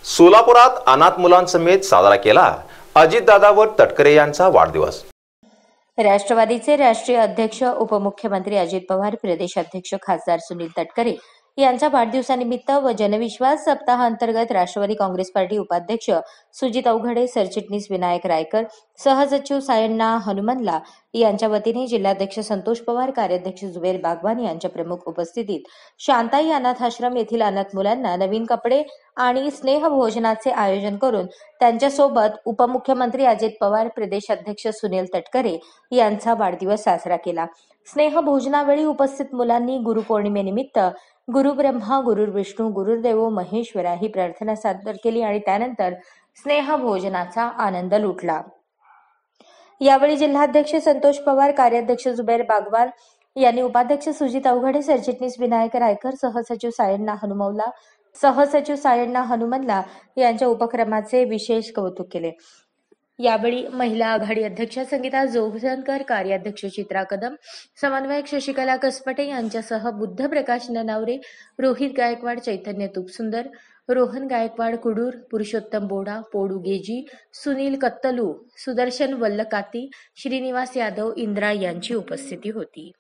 सोलापुरात अनाथ मुलांसमेत साजरा केला अजितदादा व तटकरे यांचा वाढदिवस। राष्ट्रवादीचे राष्ट्रीय अध्यक्ष उपमुख्यमंत्री अजित पवार, प्रदेश अध्यक्ष खासदार सुनील तटकरे यांच्या वाढदिवसानिमित्त व जनविश्वास सप्ताहांतर्गत राष्ट्रवादी काँग्रेस पार्टी उपाध्यक्ष सुजित अवघडे, सरचिटणीस विनायक रायकर, सहसचिव सायण्णा हनुमनला यांच्या वतीने जिल्हाध्यक्ष संतोष पवार, कार्याध्यक्ष जुबेर बागवान यांच्या प्रमुख उपस्थितीत शांताई अनाथ आश्रम येथील अनाथ मुलांना नवीन कपडे आणि स्नेहभोजनाचे आयोजन करून त्यांच्यासोबत उपमुख्यमंत्री अजित पवार, प्रदेश अध्यक्ष सुनील तटकरे यांचा वाढदिवस साजरा केला। स्नेहभोजनावेळी उपस्थित मुलांनी गुरुपौर्णिमेनिमित्त गुरु ब्रह्मा गुरुर्विष्णू गुरुर्देवो महेश्वरा ही प्रार्थना सादर केली आणि त्यानंतर स्नेहभोजनाचा आनंद लुटला। यावेळी जिल्हाध्यक्ष संतोष पवार, कार्याध्यक्ष जुबेर बागवान यांनी उपाध्यक्ष सुजित अवघडे, सरचिटणीस विनायक रायकर, सहसचिव सायण्णा हनुमनला यांच्या उपक्रमाचे विशेष कौतुक केले। यावेळी महिला आघाडी अध्यक्षा संगीता जोगजनकर, कार्याध्यक्ष चित्रा कदम, समन्वयक शशिकला कसपटे यांच्यासह बुद्ध प्रकाश ननावरे, रोहित गायकवाड, चैतन्य तुपसुंदर, रोहन गायकवाड कुडूर, पुरुषोत्तम बोडा, पोडू गेजी, सुनील कत्तलू, सुदर्शन वल्लकाती, श्रीनिवास यादव, इंद्रा यांची उपस्थिती होती।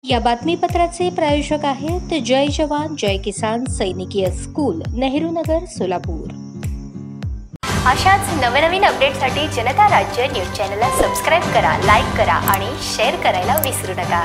या बातमीपत्राचे प्रायोजक आहेत जय जवान जय किसान सैनिकीय स्कूल, नेहरू नगर, सोलापूर। अशाच नवनवीन अपडेटसाठी जनता राज्य न्यूज चॅनलला सबस्क्राईब करा, लाईक करा आणि शेअर करायला विसरू नका।